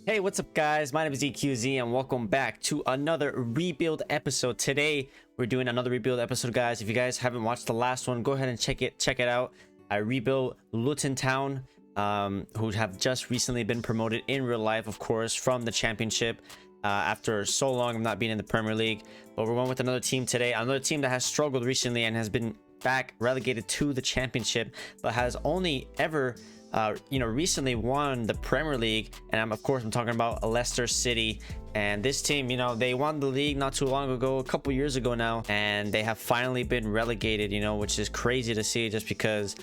Hey, what's up guys? My name is eqz and welcome back to another rebuild episode. Today we're doing another rebuild episode, guys. If you guys haven't watched the last one, go ahead and check it out. I rebuilt Luton Town, who have just recently been promoted in real life, of course, from the championship after so long of not being in the Premier League. But we're going with another team today, another team that has struggled recently and has been back relegated to the championship, but has only ever recently won the Premier League. And I'm talking about Leicester City. And this team, they won the league not too long ago, a couple years ago now, and they have finally been relegated, which is crazy to see, just because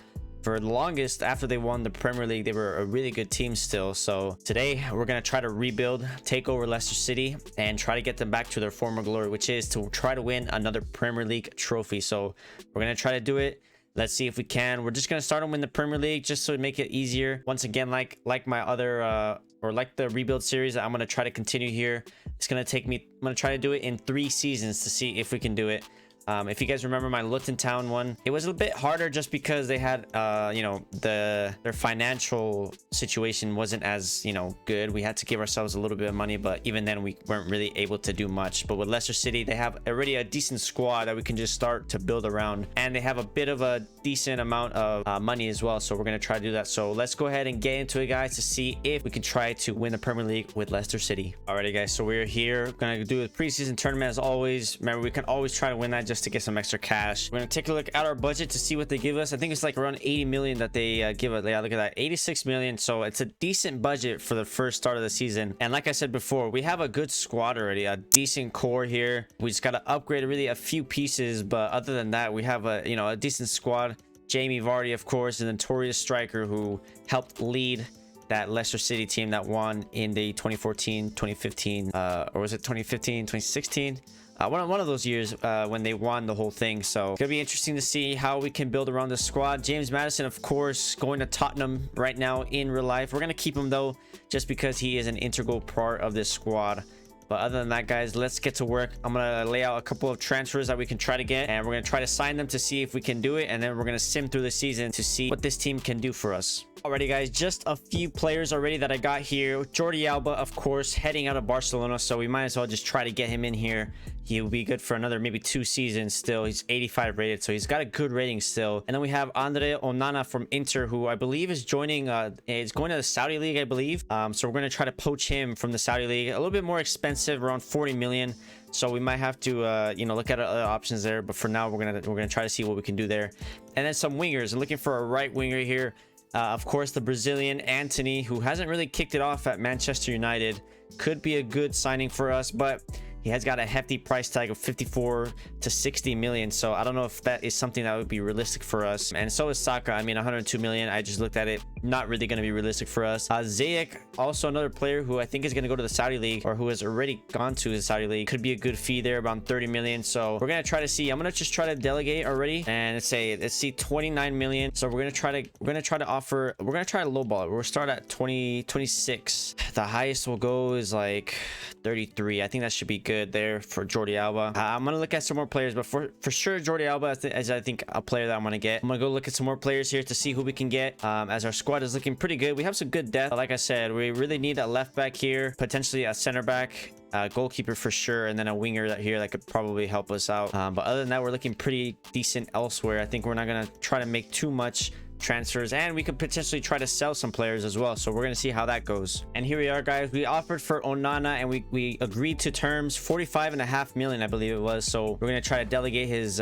for the longest after they won the Premier League, they were a really good team still. So today we're going to try to rebuild, take over Leicester City, and try to get them back to their former glory, which is to try to win another Premier League trophy. So we're going to try to do it. Let's see if we can. We're just going to start them in the Premier League just to make it easier. Once again, like my other like the rebuild series, I'm going to try to continue here. It's going to take me, I'm going to try to do it in 3 seasons to see if we can do it. If you guys remember my Luton Town one, it was a bit harder just because they had their financial situation wasn't as good. We had to give ourselves a little bit of money, but even then we weren't really able to do much. But with Leicester City, they have already a decent squad that we can just start to build around, and they have a bit of a decent amount of money as well. So we're going to try to do that. So let's go ahead and get into it, guys, to see if we can try to win the Premier League with Leicester City. Alrighty guys, so we're here going to do a preseason tournament as always. Remember, we can always try to win that just to get some extra cash. We're gonna take a look at our budget to see what they give us. I think it's like around 80 million that they give us. Yeah, look at that, 86 million. So it's a decent budget for the first start of the season. And like I said before, we have a good squad already, a decent core here. We just got to upgrade really a few pieces, but other than that, we have a decent squad. Jamie Vardy, of course, a notorious striker who helped lead that Leicester City team that won in the 2014 2015 or was it 2015 2016, one of those years when they won the whole thing. So it's gonna be interesting to see how we can build around the squad. James Maddison, of course, going to Tottenham right now in real life. We're gonna keep him though, just because he is an integral part of this squad. But other than that, guys, let's get to work. I'm gonna lay out a couple of transfers that we can try to get, and we're gonna try to sign them to see if we can do it, and then we're gonna sim through the season to see what this team can do for us. Alrighty guys, just a few players already that I got here. Jordi Alba, of course, heading out of Barcelona, so we might as well just try to get him in here. He'll be good for another maybe 2 seasons still. He's 85 rated, so he's got a good rating still. And then we have Andre Onana from Inter, who I believe is joining is going to the Saudi League, I believe. So we're going to try to poach him from the Saudi League. A little bit more expensive, around 40 million. So we might have to look at other options there, but for now we're gonna try to see what we can do there. And then some wingers. I'm looking for a right winger here. Of course, the Brazilian Antony, who hasn't really kicked it off at Manchester United, could be a good signing for us, but he has got a hefty price tag of 54 to 60 million. So I don't know if that is something that would be realistic for us. And so is Saka. I mean, 102 million. I just looked at it. Not really going to be realistic for us. Ziyech, also another player who I think is going to go to the Saudi League, or who has already gone to the Saudi League. Could be a good fee there, around 30 million. So we're going to try to see. I'm going to just try to delegate already. And let's see 29 million. So we're going to try to lowball it. We'll start at 26. The highest we'll go is like 33. I think that should be good there for Jordi Alba. I'm gonna look at some more players, but for sure Jordi Alba is I think a player that I'm gonna get. I'm gonna go look at some more players here to see who we can get, as our squad is looking pretty good. We have some good depth. Like I said, we really need a left back here, potentially a center back, goalkeeper for sure, and then a winger that could probably help us out. But other than that, we're looking pretty decent elsewhere. I think we're not gonna try to make too much transfers, and we could potentially try to sell some players as well. So we're gonna see how that goes. And here we are, guys. We offered for Onana, and we agreed to terms 45.5 million, I believe it was. So we're gonna try to delegate his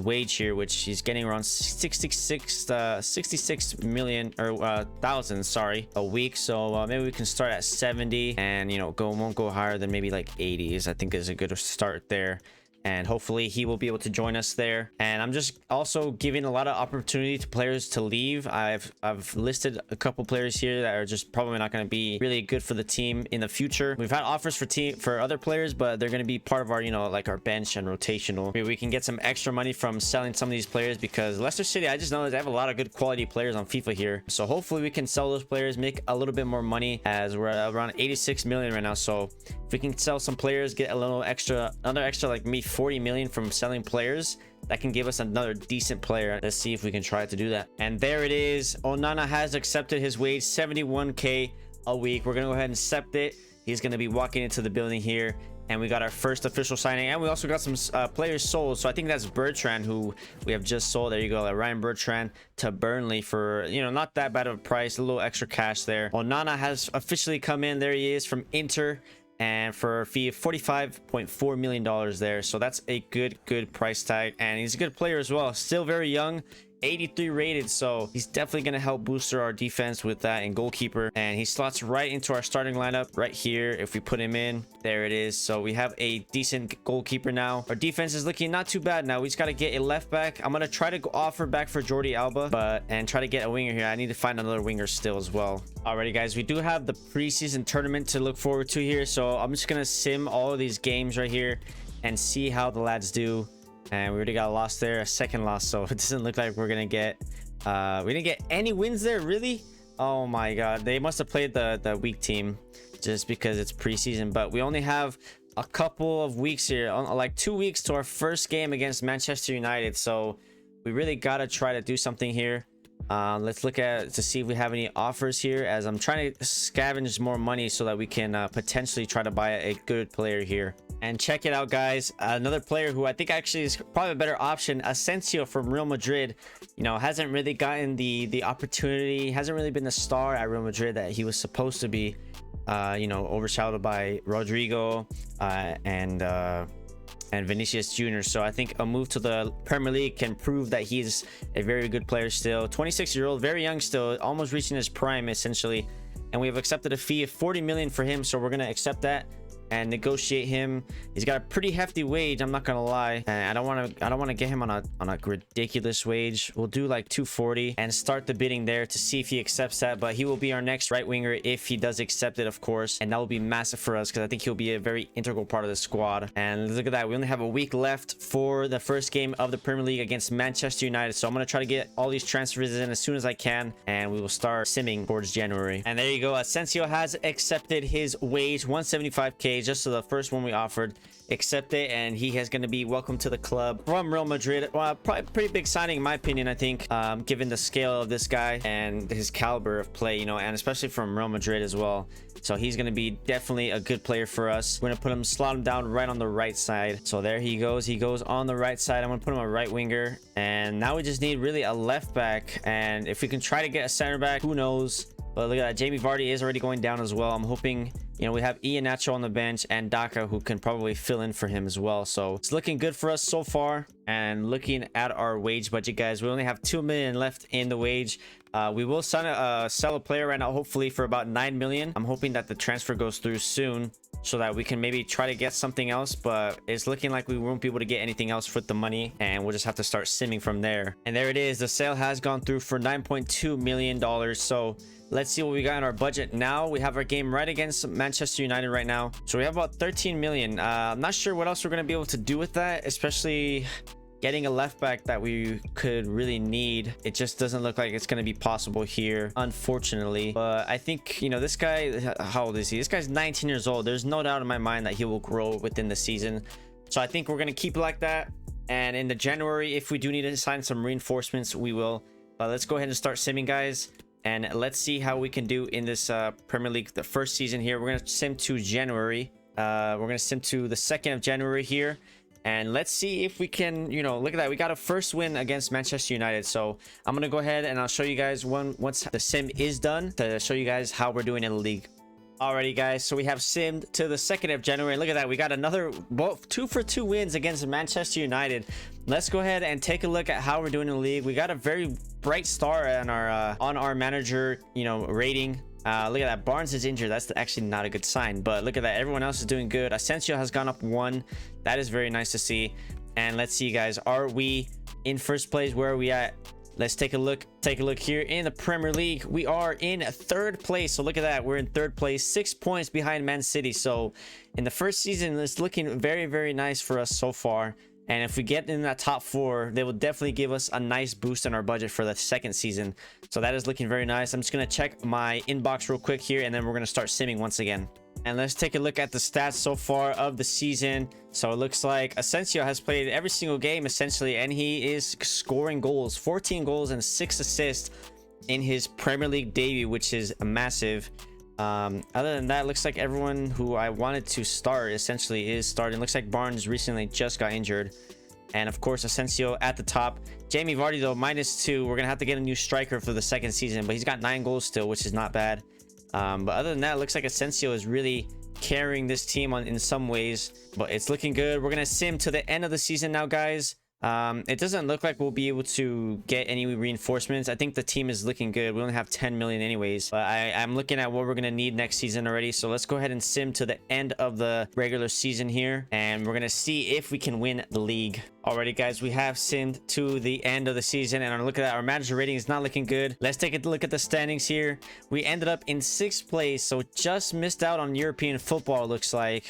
wage here, which he's getting around 66 million or thousand, sorry, a week. So maybe we can start at 70 and won't go higher than maybe like 80s. I think is a good start there. And hopefully he will be able to join us there. And I'm just also giving a lot of opportunity to players to leave. I've listed a couple players here that are just probably not going to be really good for the team in the future. We've had offers for other players, but they're going to be part of our like our bench and rotational. Maybe we can get some extra money from selling some of these players, because Leicester City, I just know that they have a lot of good quality players on FIFA here. So hopefully we can sell those players, make a little bit more money, as we're at around 86 million right now. So if we can sell some players, get a little extra, another extra like me 40 million from selling players, that can give us another decent player. Let's see if we can try to do that. And there it is. Onana has accepted his wage, 71k a week. We're gonna go ahead and accept it. He's gonna be walking into the building here, and we got our first official signing, and we also got some players sold. So I think that's Bertrand, who we have just sold. There you go, Ryan Bertrand to Burnley for, you know, not that bad of a price, a little extra cash there. Onana has officially come in. There he is from Inter, and for a fee of $45.4 million there. So that's a good price tag, and he's a good player as well. Still very young, 83 rated, so he's definitely going to help booster our defense with that, and goalkeeper. And he slots right into our starting lineup right here. If we put him in, there it is. So we have a decent goalkeeper now. Our defense is looking not too bad now. We just got to get a left back. I'm going to try to go offer back for Jordi Alba, and try to get a winger here. I need to find another winger still as well. Alrighty guys, we do have the preseason tournament to look forward to here, so I'm just going to sim all of these games right here and see how the lads do. And we already got a loss there, a second loss, so it doesn't look like we're gonna get we didn't get any wins there, really. Oh my god, they must have played the weak team just because it's preseason. But we only have a couple of weeks here, like 2 weeks to our first game against Manchester United, so we really gotta try to do something here. Let's look at to see if we have any offers here, as I'm trying to scavenge more money so that we can potentially try to buy a good player here. And check it out guys, another player who I think actually is probably a better option, Asensio from Real Madrid. You know, hasn't really gotten the opportunity, hasn't really been the star at Real Madrid that he was supposed to be. You know, overshadowed by Rodrigo and Vinicius Jr. So I think a move to the Premier League can prove that he's a very good player still. 26-year-old, very young still, almost reaching his prime essentially. And we have accepted a fee of 40 million for him, so we're gonna accept that and negotiate him. He's got a pretty hefty wage, I'm not gonna lie, and I don't want to get him on a ridiculous wage. We'll do like 240 and start the bidding there to see if he accepts that. But he will be our next right winger if he does accept it, of course, and that will be massive for us because I think he'll be a very integral part of the squad. And look at that, we only have a week left for the first game of the Premier League against Manchester United, so I'm gonna try to get all these transfers in as soon as I can, and we will start simming towards January. And there you go, Asensio has accepted his wage, 175k, just so the first one we offered. Accept it, and he is going to be welcome to the club from Real Madrid. Well, probably pretty big signing in my opinion, I think, given the scale of this guy and his caliber of play, you know, and especially from Real Madrid as well. So he's going to be definitely a good player for us. We're going to put him, slot him down right on the right side. So there he goes on the right side. I'm going to put him a right winger, and now we just need really a left back, and if we can try to get a center back, who knows. But look at that, Jamie Vardy is already going down as well. I'm hoping, you know, we have Iheanacho on the bench and Daka, who can probably fill in for him as well. So it's looking good for us so far. And looking at our wage budget, guys, we only have 2 million left in the wage. We will sell a player right now, hopefully for about 9 million. I'm hoping that the transfer goes through soon so that we can maybe try to get something else, but it's looking like we won't be able to get anything else with the money, and we'll just have to start simming from there. And there it is, the sale has gone through for $9.2 million. So let's see what we got in our budget now. We have our game right against Manchester United right now, so we have about 13 million. I'm not sure what else we're going to be able to do with that, especially getting a left back that we could really need. It just doesn't look like it's going to be possible here, unfortunately. But I think, you know, this guy, how old is he? This guy's 19 years old. There's no doubt in my mind that he will grow within the season, so I think we're going to keep it like that. And in the January, if we do need to sign some reinforcements, we will. But let's go ahead and start simming, guys, and let's see how we can do in this Premier League, the first season here. We're going to sim to January. We're going to sim to the 2nd of January here. And let's see if we can, you know, look at that. We got a first win against Manchester United. So I'm going to go ahead and I'll show you guys once the sim is done to show you guys how we're doing in the league. Alrighty, guys. So we have simmed to the 2nd of January. Look at that. We got another 2 for 2 wins against Manchester United. Let's go ahead and take a look at how we're doing in the league. We got a very bright star on our manager, you know, rating. Look at that, Barnes is injured. That's actually not a good sign, but look at that, everyone else is doing good. Asensio has gone up 1. That is very nice to see. And let's see, guys, are we in first place? Where are we at? Let's take a look here in the Premier League. We are in 3rd place. So look at that, we're in 3rd place, 6 points behind Man City. So in the first season, it's looking very, very nice for us so far. And if we get in that top 4, they will definitely give us a nice boost in our budget for the 2nd season. So that is looking very nice. I'm just going to check my inbox real quick here, and then we're going to start simming once again. And let's take a look at the stats so far of the season. So it looks like Asensio has played every single game essentially, and he is scoring goals, 14 goals and 6 assists in his Premier League debut, which is massive. Other than that, looks like everyone who I wanted to start essentially is starting. Looks like Barnes recently just got injured, and of course Asensio at the top. Jamie Vardy though, -2. We're gonna have to get a new striker for the second season, but he's got 9 goals still, which is not bad. But other than that, it looks like Asensio is really carrying this team on in some ways, but it's looking good. We're gonna sim to the end of the season now, guys. It doesn't look like we'll be able to get any reinforcements. I think the team is looking good. We only have 10 million anyways, but I'm looking at what we're gonna need next season already. So let's go ahead and sim to the end of the regular season here, and we're gonna see if we can win the league. Alrighty guys, we have simmed to the end of the season, and look at that, our manager rating is not looking good. Let's take a look at the standings here. We ended up in 6th place, so just missed out on European football, it looks like,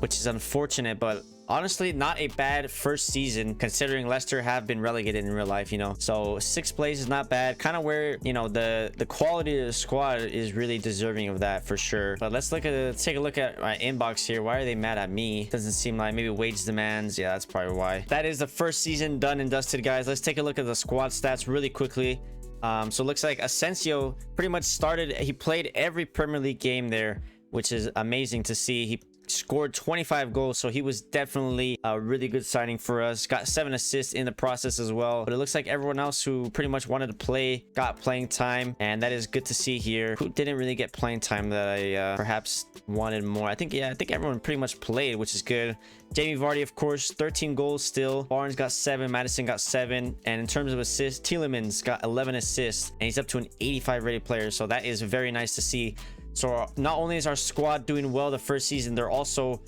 which is unfortunate, but honestly not a bad first season considering Leicester have been relegated in real life, you know. So 6th place is not bad, kind of where, you know, the quality of the squad is really deserving of that for sure. But let's take a look at my inbox here. Why are they mad at me? Doesn't seem like, maybe wage demands. Yeah, that's probably why. That is the first season done and dusted, guys. Let's take a look at the squad stats really quickly. So it looks like Asensio pretty much started, he played every Premier League game there, which is amazing to see. He scored 25 goals, so he was definitely a really good signing for us. Got 7 assists in the process as well. But it looks like everyone else who pretty much wanted to play got playing time, and that is good to see here. Who didn't really get playing time that I perhaps wanted more? I think everyone pretty much played, which is good. Jamie Vardy, of course, 13 goals still. Barnes got 7, Madison got 7, and in terms of assists, Tielemans got 11 assists, and he's up to an 85 rated player, so that is very nice to see. So not only is our squad doing well the first season, they're also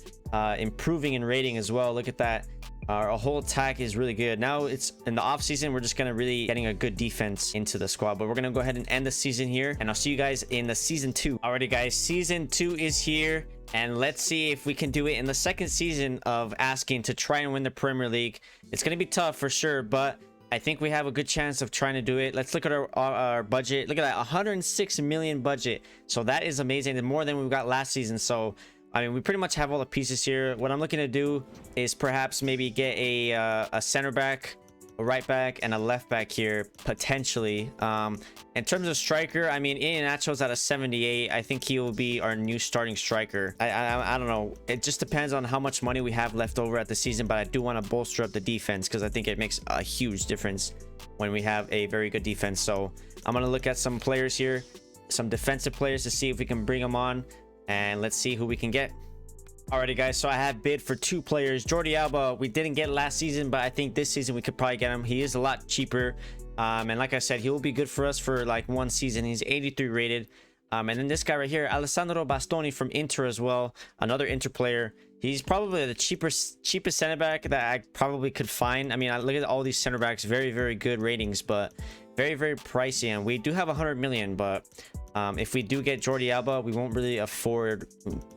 improving in rating as well. Look at that. Our whole attack is really good. Now it's in the off season, we're just gonna really getting a good defense into the squad. But we're gonna go ahead and end the season here, and I'll see you guys in the season 2. Alrighty guys, season 2 is here, and let's see if we can do it in the second season of asking to try and win the Premier League. It's gonna be tough for sure, but I think we have a good chance of trying to do it. Let's look at our budget. Look at that, 106 million budget. So that is amazing, and more than we got last season. So I mean, we pretty much have all the pieces here. What I'm looking to do is perhaps maybe get a center back, a right back, and a left back here potentially. In terms of striker, I mean, Iheanacho's at a 78. I think he will be our new starting striker. I don't know, it just depends on how much money we have left over at the season, but I do want to bolster up the defense because I think it makes a huge difference when we have a very good defense. So I'm gonna look at some players here, some defensive players, to see if we can bring them on, and let's see who we can get. Alrighty guys, so I have bid for 2 players. Jordi Alba, we didn't get last season, but I think this season we could probably get him. He is a lot cheaper, and like I said, he will be good for us for like 1 season. He's 83 rated. And then this guy right here, Alessandro Bastoni from Inter as well, another Inter player. He's probably the cheapest center back that I probably could find. I mean, I look at all these center backs, very good ratings, but very pricey, and we do have 100 million, but if we do get Jordi Alba, we won't really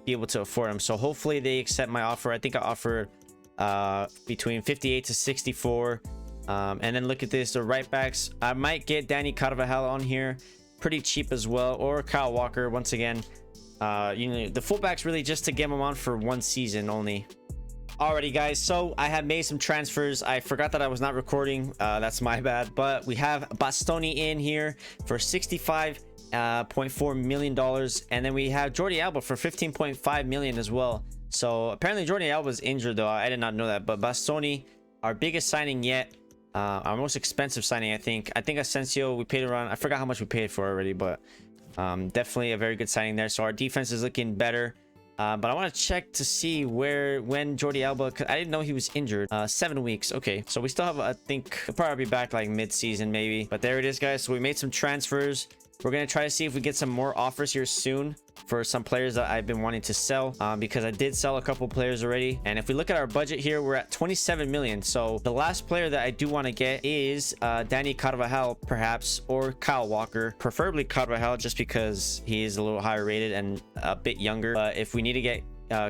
be able to afford him. So hopefully they accept my offer. I think I offered between 58 to 64. And then look at this, the right backs. I might get Danny Carvajal on here, pretty cheap as well, or Kyle Walker once again. You know, the fullbacks really just to get them on for 1 season only. Alrighty guys, so I have made some transfers. I forgot that I was not recording, that's my bad, but we have Bastoni in here for $65.4 million, and then we have Jordi Alba for 15.5 million as well. So apparently Jordi Alba is injured though. I did not know that, but Bastoni, our biggest signing yet, our most expensive signing. I think Asensio, we paid around, I forgot how much we paid for already, but definitely a very good signing there. So our defense is looking better. But I want to check to see when Jordi Alba, cause I didn't know he was injured. 7 weeks. Okay, so we still have, I think he'll probably be back like mid-season maybe. But there it is guys, so we made some transfers. We're gonna try to see if we get some more offers here soon for some players that I've been wanting to sell, because I did sell a couple players already. And if we look at our budget here, we're at 27 million. So the last player that I do want to get is Danny Carvajal perhaps, or Kyle Walker, preferably Carvajal just because he is a little higher rated and a bit younger. But if we need to get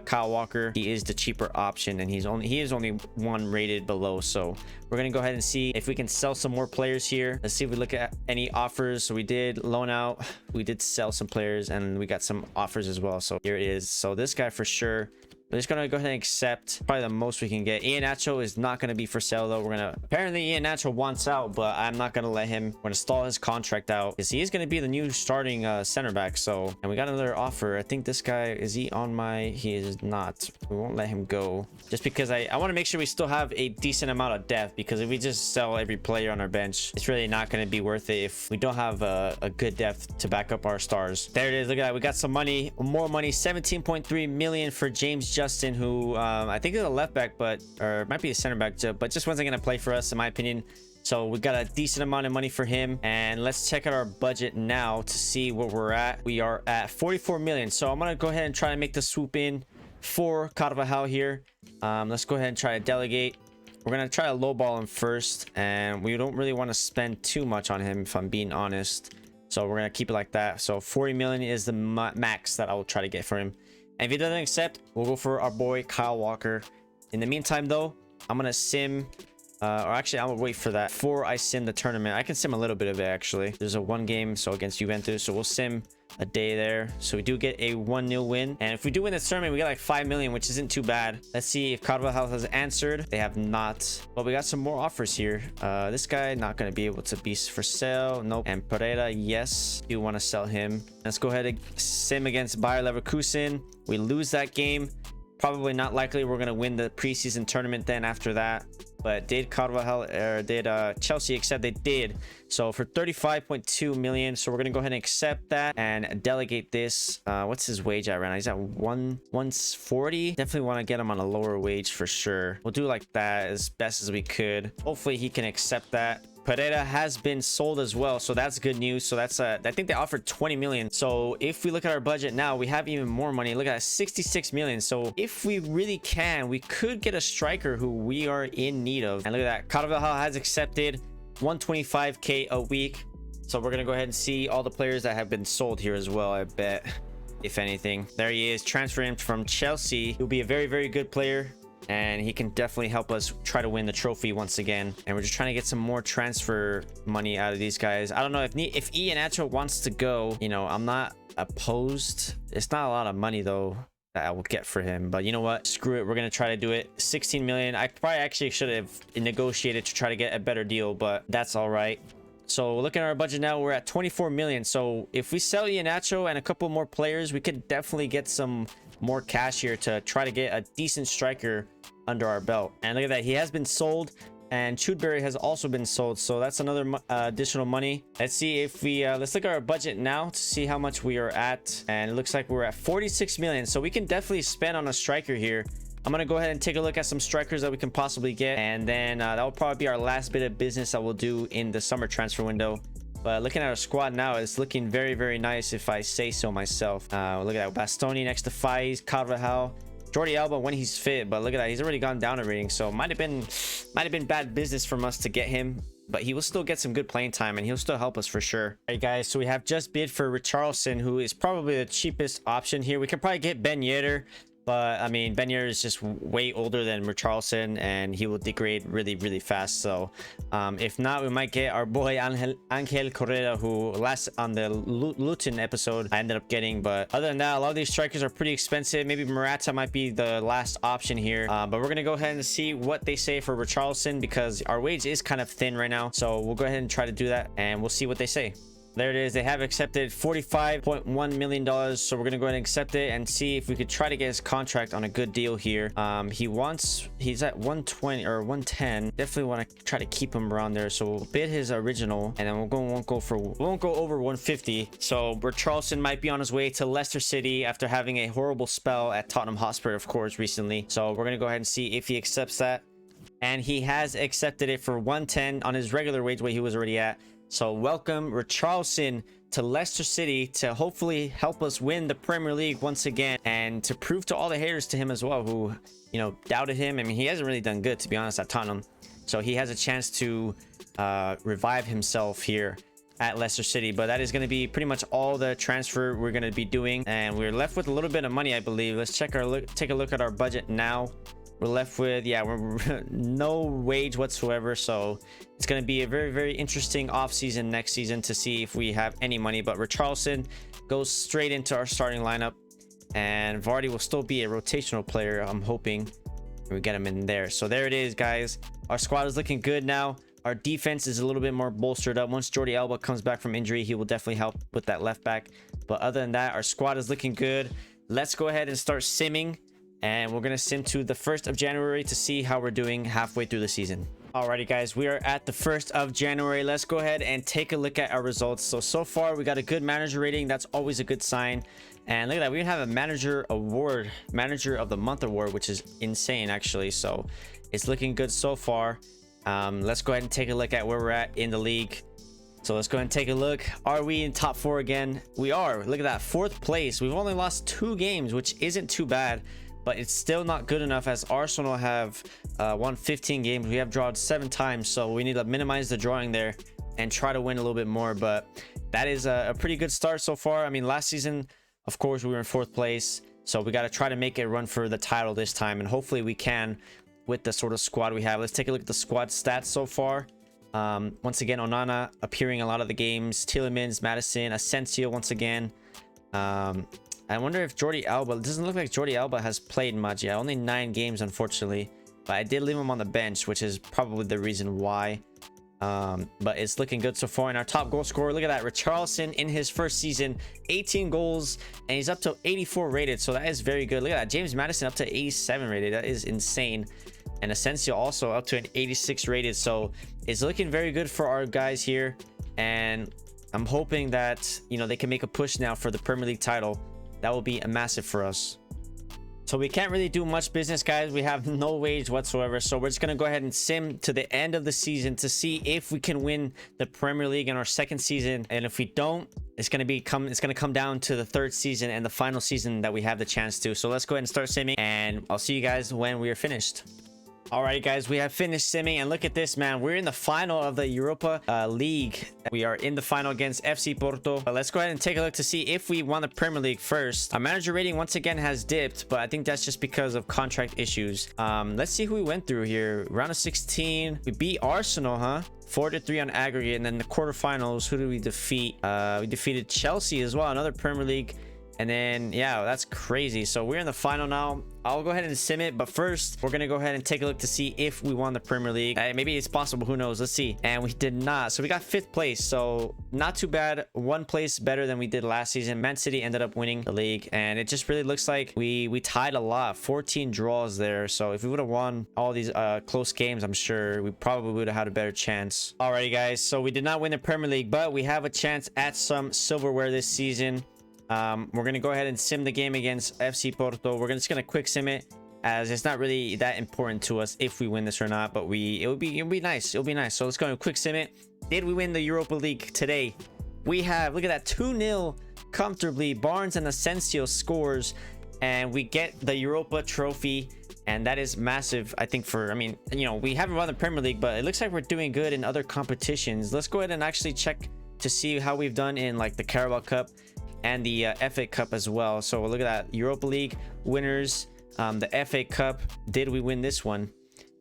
Kyle Walker, he is the cheaper option, and he is only 1 rated below. So we're gonna go ahead and see if we can sell some more players here. Let's see if we look at any offers. So we did loan out, we did sell some players, and we got some offers as well. So here it is. So this guy for sure, We're just gonna go ahead and accept probably the most we can get. Iheanacho is not gonna be for sale though. We're gonna, apparently Iheanacho wants out, but I'm not gonna let him. We're gonna stall his contract out because he is gonna be the new starting center back. So, and we got another offer. I think this guy, is he on my, he is not. We won't let him go just because I want to make sure we still have a decent amount of depth, because if we just sell every player on our bench, it's really not going to be worth it if we don't have a good depth to back up our stars. There it is. Look at that. We got some money, more money, 17.3 million for James Justin, who I think is a left back, but, or it might be a center back, but just wasn't going to play for us in my opinion. So we got a decent amount of money for him. And let's check out our budget now to see where we're at. We are at 44 million. So I'm going to go ahead and try to make the swoop in for Carvajal here. Let's go ahead and try to delegate. We're going to try to lowball him first. And we don't really want to spend too much on him, if I'm being honest. So we're going to keep it like that. So 40 million is the max that I will try to get for him. And if he doesn't accept, we'll go for our boy Kyle Walker. In the meantime, though, I'm going to sim... or actually, I'm gonna wait for that before I sim the tournament. I can sim a little bit of it, actually. There's a one game, so against Juventus. So we'll sim a day there. So we do get a 1-0 win. And if we do win this tournament, we get like 5 million, which isn't too bad. Let's see if Carvajal has answered. They have not. But we got some more offers here. This guy, not going to be able to be for sale. Nope. And Pereira, yes. Do want to sell him. Let's go ahead and sim against Bayer Leverkusen. We lose that game. Probably not likely we're going to win the preseason tournament then after that. But did Carvajal or did Chelsea accept? They did. So for 35.2 million. So we're gonna go ahead and accept that and delegate this. What's his wage at right now? He's at 140. Definitely want to get him on a lower wage for sure. We'll do like that as best as we could. Hopefully he can accept that. Pereira has been sold as well, so that's good news. So that's I think they offered 20 million. So if we look at our budget now, we have even more money. Look at that, 66 million. So if we really can, we could get a striker who we are in need of. And look at that, Carvajal has accepted 125k a week. So we're gonna go ahead and see all the players that have been sold here as well, I bet, if anything. There he is, transfer him from Chelsea. He'll be a very, very good player, and he can definitely help us try to win the trophy once again. And we're just trying to get some more transfer money out of these guys. I don't know if Iheanacho wants to go, you know, I'm not opposed. It's not a lot of money though that I will get for him, but you know what, screw it, we're gonna try to do it. 16 million. I probably actually should have negotiated to try to get a better deal, but that's all right. So looking at our budget now, we're at 24 million. So if we sell Iheanacho and a couple more players, we could definitely get some more cash here to try to get a decent striker under our belt. And look at that, he has been sold, and Chudberry has also been sold. So that's another additional money. Let's see if we let's look at our budget now to see how much we are at. And it looks like we're at 46 million. So we can definitely spend on a striker here. I'm gonna go ahead and take a look at some strikers that we can possibly get, and then that will probably be our last bit of business that we'll do in the summer transfer window. But looking at our squad now, it's looking very, very nice, if I say so myself. Look at that, Bastoni next to Faiz, Carvajal, Jordi Alba when he's fit. But look at that, he's already gone down a rating, so might have been bad business from us to get him. But he will still get some good playing time, and he'll still help us for sure. All right, guys, so we have just bid for Richarlison, who is probably the cheapest option here. We could probably get Ben Yedder, but I mean, Ben Yedder is just way older than Richarlison, and he will degrade really, really fast. So if not, we might get our boy Angel Correa, who last on the Luton episode I ended up getting. But other than that, a lot of these strikers are pretty expensive. Maybe Morata might be the last option here, but we're gonna go ahead and see what they say for Richarlison, because our wage is kind of thin right now. So we'll go ahead and try to do that, and we'll see what they say. There it is. They have accepted $45.1 million. So we're going to go ahead and accept it and see if we could try to get his contract on a good deal here. He's at 120 or 110. Definitely want to try to keep him around there. So we'll bid his original, and then we won't go over 150. So Richarlison might be on his way to Leicester City after having a horrible spell at Tottenham Hotspur, of course, recently. So we're going to go ahead and see if he accepts that. And he has accepted it for 110 on his regular wage weight he was already at. So welcome Richarlison to Leicester City to hopefully help us win the Premier League once again, and to prove to all the haters to him as well who, you know, doubted him. I mean, he hasn't really done good, to be honest, at Tottenham. So he has a chance to revive himself here at Leicester City. But that is going to be pretty much all the transfer we're going to be doing, and we're left with a little bit of money, I believe. Let's take a look at our budget now. We're left with, yeah, we're no wage whatsoever. So it's going to be a very, very interesting off season next season to see if we have any money. But Richarlison goes straight into our starting lineup. and Vardy will still be a rotational player. I'm hoping we get him in there. So there it is, guys. Our squad is looking good now. Our defense is a little bit more bolstered up. Once Jordi Alba comes back from injury, he will definitely help with that left back. But other than that, our squad is looking good. Let's go ahead and start simming, and we're gonna sim to the 1st of January to see how we're doing halfway through the season. Alrighty, guys, we are at the 1st of January. Let's go ahead and take a look at our results. So far we got a good manager rating. That's always a good sign. And look at that, we even have a manager award, manager of the month award, which is insane actually. So it's looking good so far. Let's go ahead and take a look at where we're at in the league. So let's go ahead and take a look. Are we in top 4 again? We are. Look at that, 4th place. We've only lost 2 games, which isn't too bad, but it's still not good enough, as Arsenal have won 15 games. We have drawn 7 times, so we need to minimize the drawing there and try to win a little bit more. But that is a pretty good start so far. I mean, last season, of course, we were in 4th place, so we got to try to make a run for the title this time, and hopefully we can with the sort of squad we have. Let's take a look at the squad stats so far. Once again, Onana appearing in a lot of the games, Tielemans, Madison, Asensio once again. I wonder if Jordi Alba, it doesn't look like Jordi Alba has played much yet. Only 9 games, unfortunately, but I did leave him on the bench, which is probably the reason why. But it's looking good so far. And our top goal scorer, look at that, Richarlison in his 1st season, 18 goals, and he's up to 84 rated, so that is very good. Look at that, James Madison up to 87 rated. That is insane. And Asensio also up to an 86 rated, so it's looking very good for our guys here. And I'm hoping that, you know, they can make a push now for the Premier League title. That will be a massive for us. So we can't really do much business, guys. We have no wage whatsoever, so we're just gonna go ahead and sim to the end of the season to see if we can win the Premier League in our 2nd season. And if we don't, it's gonna come down to the 3rd season and the final season that we have the chance to. So let's go ahead and start simming, and I'll see you guys when we are finished. Alright, guys, we have finished simming, and look at this, man. We're in the final of the Europa League. We are in the final against FC Porto. But let's go ahead and take a look to see if we won the Premier League first. Our manager rating once again has dipped, but I think that's just because of contract issues. Let's see who we went through here. Round of 16, we beat Arsenal, huh? 4-3 on aggregate. And then the quarterfinals, who did we defeat? We defeated Chelsea as well, another Premier League. And then, yeah, that's crazy. So we're in the final now. I'll go ahead and sim it, but first we're gonna go ahead and take a look to see if we won the Premier League. Maybe it's possible, who knows? Let's see. And we did not, so we got 5th place, so not too bad. 1 place better than we did last season. Man City ended up winning the league, and it just really looks like we tied a lot, 14 draws there. So if we would have won all these close games, I'm sure we probably would have had a better chance. Alrighty, guys, so we did not win the Premier League, but we have a chance at some silverware this season. We're gonna go ahead and sim the game against FC Porto. We're just gonna quick sim it, as it's not really that important to us if we win this or not, but it'll be nice. It'll be nice. So let's go and quick sim it. Did we win the Europa League today? We have. Look at that, 2-0 comfortably. Barnes and Asensio scores, and we get the Europa trophy, and that is massive, I think. For, I mean, you know, we haven't won the Premier League, but it looks like we're doing good in other competitions. Let's go ahead and actually check to see how we've done in like the Carabao Cup and the FA Cup as well. So look at that, Europa League winners. The FA Cup, did we win this one?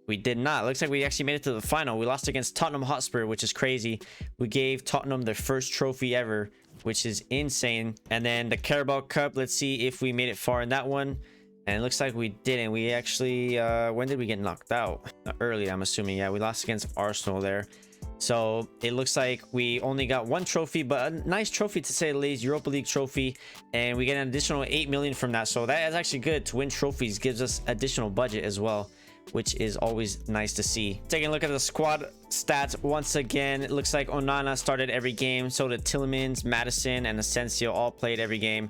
We did not. Looks like we actually made it to the final. We lost against Tottenham Hotspur, which is crazy. We gave Tottenham their 1st trophy ever, which is insane. And then the Carabao Cup, let's see if we made it far in that one. And it looks like we didn't. We actually, when did we get knocked out? Early, I'm assuming. Yeah, we lost against Arsenal there. So it looks like we only got 1 trophy, but a nice trophy to say the least, Europa League trophy, and we get an additional 8 million from that. So that is actually good. To win trophies gives us additional budget as well, which is always nice to see. Taking a look at the squad stats once again, it looks like Onana started every game, so did Tielemans, Madison, and Asensio all played every game.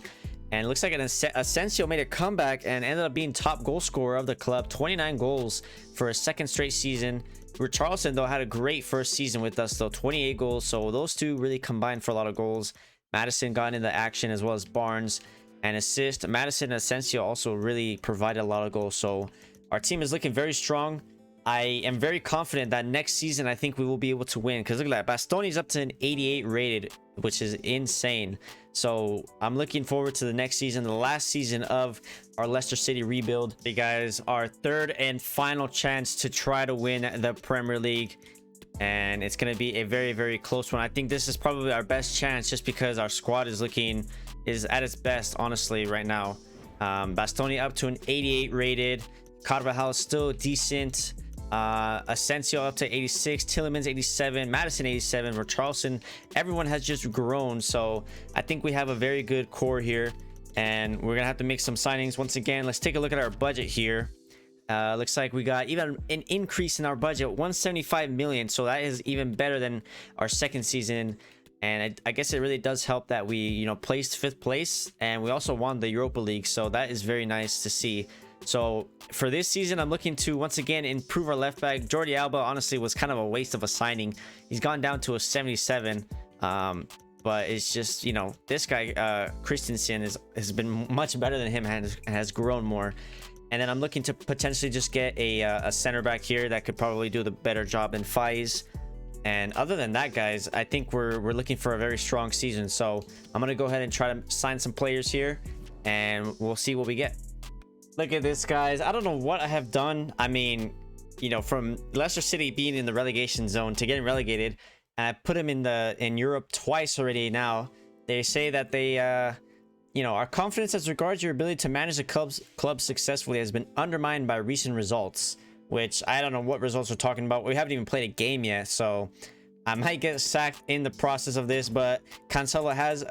And it looks like Asensio made a comeback and ended up being top goal scorer of the club, 29 goals for a 2nd straight season. Richarlison, though, had a great 1st season with us, though, 28 goals. So those two really combined for a lot of goals. Madison got into action, as well as Barnes, and assist. Madison and Asensio also really provided a lot of goals. So our team is looking very strong. I am very confident that next season, I think we will be able to win. Because look at that, Bastoni's up to an 88 rated, which is insane. So I'm looking forward to the next season, the last season of our Leicester City rebuild. Hey guys, our 3rd and final chance to try to win the Premier League. And it's going to be a very, very close one. I think this is probably our best chance, just because our squad is at its best, honestly, right now. Bastoni up to an 88 rated. Carvajal still decent. Asensio up to 86, Tillemans 87, Madison 87, Richarlison. Everyone has just grown, so I think we have a very good core here, and we're gonna have to make some signings once again. Let's take a look at our budget here. Looks like we got even an increase in our budget, 175 million, so that is even better than our second season. And I guess it really does help that we, you know, placed 5th place, and we also won the Europa League, so that is very nice to see. So for this season, I'm looking to once again improve our left back. Jordi Alba honestly was kind of a waste of a signing. He's gone down to a 77, but it's just, you know, this guy Christensen has been much better than him and has grown more. And then I'm looking to potentially just get a center back here that could probably do the better job than Faiz. And other than that, guys, I think we're looking for a very strong season. So I'm gonna go ahead and try to sign some players here, and we'll see what we get. Look at this, guys. I don't know what I have done. I mean, you know, from Leicester City being in the relegation zone to getting relegated, and I put him in Europe twice already now. They say that they you know, our confidence as regards your ability to manage the club successfully has been undermined by recent results, which I don't know what results we're talking about. We haven't even played a game yet, so I might get sacked in the process of this. But Cancelo has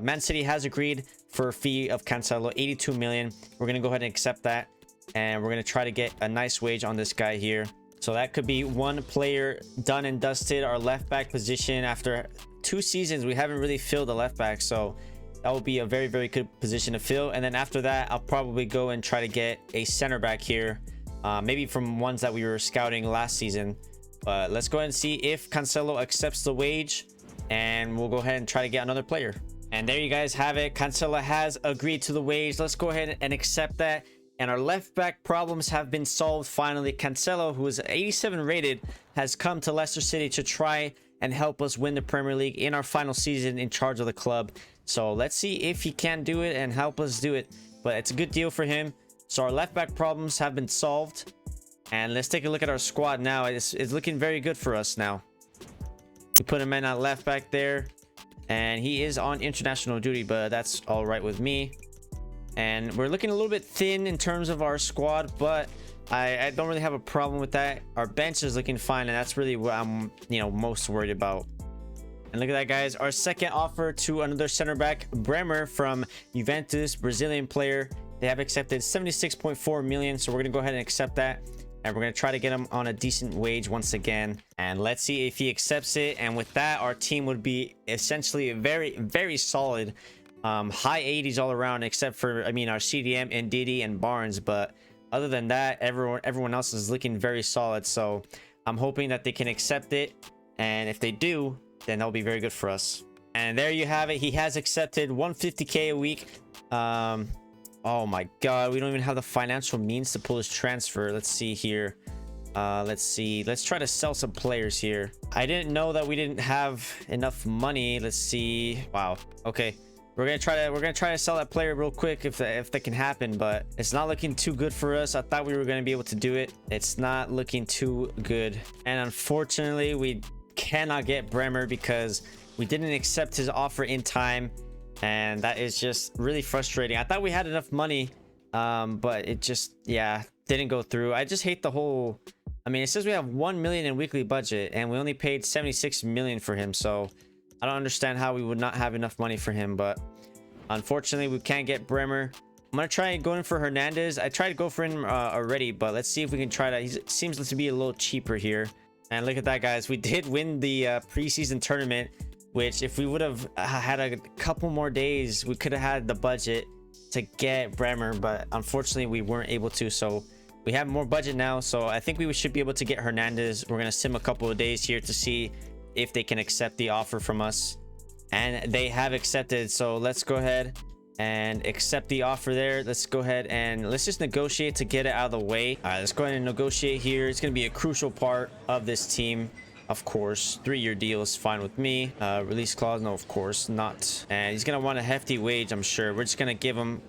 Man City has agreed for a fee of Cancelo, 82 million. We're gonna go ahead and accept that, and we're gonna try to get a nice wage on this guy here. So that could be one player done and dusted. Our left back position, after 2 seasons we haven't really filled the left back, so that will be a very, very good position to fill. And then after that, I'll probably go and try to get a center back here, maybe from ones that we were scouting last season. But let's go ahead and see if Cancelo accepts the wage, and we'll go ahead and try to get another player. And there you guys have it. Cancelo has agreed to the wage. Let's go ahead and accept that. And our left back problems have been solved finally. Cancelo, who is 87 rated, has come to Leicester City to try and help us win the Premier League in our final season in charge of the club. So let's see if he can do it and help us do it. But it's a good deal for him. So our left back problems have been solved. And let's take a look at our squad now. It's looking very good for us now. We put him in at left back there, and he is on international duty, but that's all right with me. And we're looking a little bit thin in terms of our squad, but I don't really have a problem with that. Our bench is looking fine, and that's really what I'm, you know, most worried about. And look at that, guys. Our second offer to another center back, Bremer from Juventus, Brazilian player. They have accepted 76.4 million, so we're gonna go ahead and accept that. And we're going to try to get him on a decent wage once again. And let's see if he accepts it. And with that, our team would be essentially very, very solid. High 80s all around, except for, I mean, our CDM and Didi and Barnes. But other than that, everyone else is looking very solid. So I'm hoping that they can accept it. And if they do, then that'll be very good for us. And there you have it. He has accepted 150k a week. Oh my god, we don't even have the financial means to pull his transfer. Let's see here. Let's see. Let's try to sell some players here. I didn't know that we didn't have enough money. Let's see. Wow. Okay. We're gonna try to sell that player real quick if that can happen, but it's not looking too good for us. I thought we were gonna be able to do it. It's not looking too good. And unfortunately, we cannot get Bremer because we didn't accept his offer in time. And that is just really frustrating. I thought we had enough money, but it just, yeah, didn't go through. I just hate the whole, I mean, it says we have 1 million in weekly budget and we only paid 76 million for him. So I don't understand how we would not have enough money for him, but unfortunately we can't get Bremer. I'm gonna try going for Hernandez. I tried to go for him already, but let's see if we can try to. He seems to be a little cheaper here. And look at that, guys. We did win the preseason tournament, which if we would have had a couple more days, we could have had the budget to get Bremer, but unfortunately we weren't able to. So we have more budget now, so I think we should be able to get Hernandez. We're gonna sim a couple of days here to see if they can accept the offer from us, and they have accepted. So let's go ahead and accept the offer there. Let's go ahead and let's just negotiate to get it out of the way. All right, let's go ahead and negotiate here. It's gonna be a crucial part of this team. Of course, 3-year deal is fine with me. Release clause, no, of course not. And he's gonna want a hefty wage, I'm sure. We're just gonna give him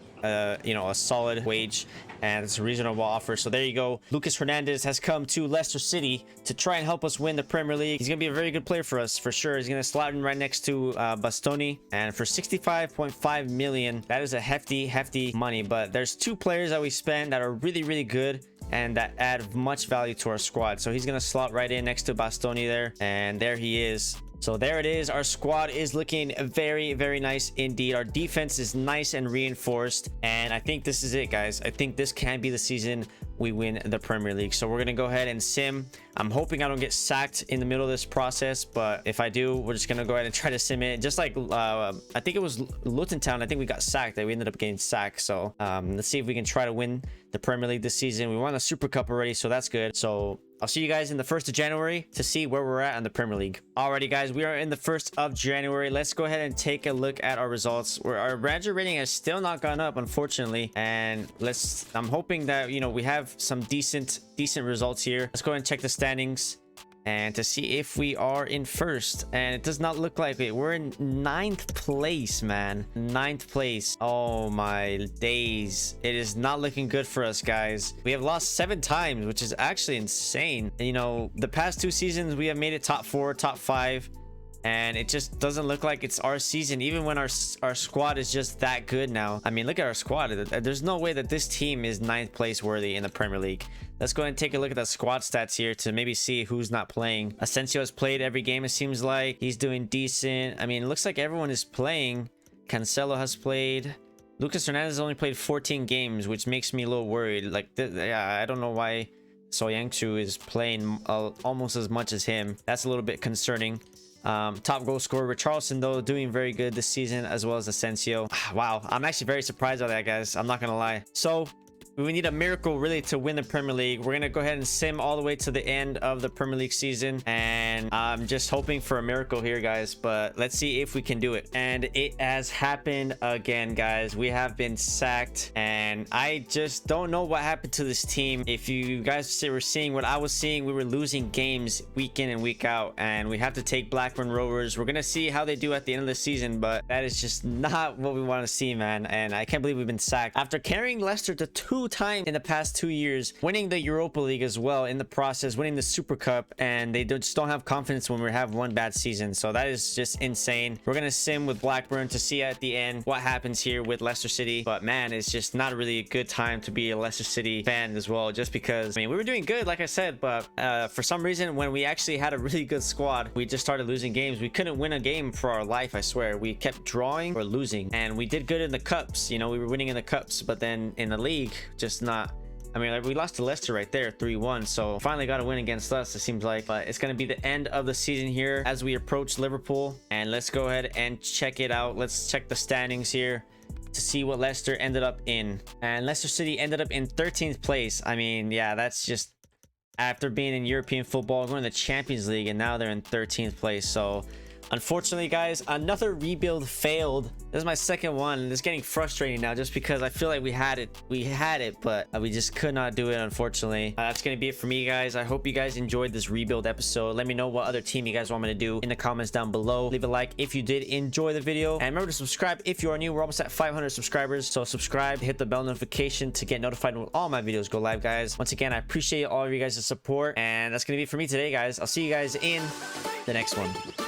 you know, a solid wage, and it's a reasonable offer. So there you go. Lucas Hernandez has come to Leicester City to try and help us win the Premier League. He's gonna be a very good player for us for sure. He's gonna slot in right next to Bastoni, and for 65.5 million, that is a hefty money. But there's two players that we spend that are really good and that add much value to our squad. So he's gonna slot right in next to Bastoni there, and there he is. So there it is. Our squad is looking very nice indeed. Our defense is nice and reinforced, and I think this is it, guys. I think this can be the season we win the Premier League. So we're gonna go ahead and sim. I'm hoping I don't get sacked in the middle of this process, but if I do, we're just gonna go ahead and try to sim it, just like I think it was Luton Town. I think we got sacked. We ended up getting sacked. So let's see if we can try to win the Premier League this season. We won the Super Cup already, so that's good. So I'll see you guys in the 1st of January to see where we're at in the Premier League. Alrighty, guys, we are in the 1st of January. Let's go ahead and take a look at our results. Our manager rating has still not gone up, unfortunately, and I'm hoping that, you know, we have some decent results here. Let's go ahead and check the standings and to see if we are in 1st, and it does not look like it. We're in 9th place, man. 9th place. Oh my days, it is not looking good for us, guys. We have lost 7 times, which is actually insane. You know, the past 2 seasons we have made it top 4, top 5, and it just doesn't look like it's our season, even when our squad is just that good now. I mean, look at our squad. There's no way that this team is 9th place worthy in the Premier League. Let's go ahead and take a look at the squad stats here to maybe see who's not playing. Asensio has played every game, it seems like. He's doing decent. I mean, it looks like everyone is playing. Cancelo has played. Lucas Hernandez only played 14 games, which makes me a little worried. Like, yeah, I don't know why Soyuncu is playing almost as much as him. That's a little bit concerning. Top goal scorer Richarlison, though, doing very good this season, as well as Asensio. Wow, I'm actually very surprised by that, guys. I'm not gonna lie. So we need a miracle really to win the Premier League. We're gonna go ahead and sim all the way to the end of the Premier League season, and I'm just hoping for a miracle here, guys. But let's see if we can do it. And it has happened again, guys. We have been sacked, and I just don't know what happened to this team. If you guys were seeing what I was seeing, we were losing games week in and week out, and we have to take Blackburn Rovers. We're gonna see how they do at the end of the season, but that is just not what we want to see, man. And I can't believe we've been sacked after carrying Leicester to 2 times in the past 2 years, winning the Europa League as well in the process, winning the Super Cup, and they just don't have confidence when we have one bad season. So that is just insane. We're gonna sim with Blackburn to see at the end what happens here with Leicester City. But man, it's just not really a good time to be a Leicester City fan as well, just because, I mean, we were doing good, like I said, but for some reason, when we actually had a really good squad, we just started losing games. We couldn't win a game for our life, I swear. We kept drawing or losing, and we did good in the cups. You know, we were winning in the cups, but then in the league, just not. I mean, like, we lost to Leicester right there 3-1, so finally got a win against us, it seems like. But it's going to be the end of the season here as we approach Liverpool, and let's go ahead and check it out. Let's check the standings here to see what Leicester ended up in. And Leicester City ended up in 13th place. I mean, yeah, that's just after being in European football, going to the Champions League, and now they're in 13th place. So unfortunately, guys, another rebuild failed. This is my 2nd one, and it's getting frustrating now just because I feel like we had it, but we just could not do it, unfortunately. That's gonna be it for me, guys. I hope you guys enjoyed this rebuild episode. Let me know what other team you guys want me to do in the comments down below. Leave a like if you did enjoy the video, and remember to subscribe if you are new. We're almost at 500 subscribers, so subscribe, hit the bell notification to get notified when all my videos go live, guys. Once again, I appreciate all of you guys' support, and that's gonna be it for me today, guys. I'll see you guys in the next one.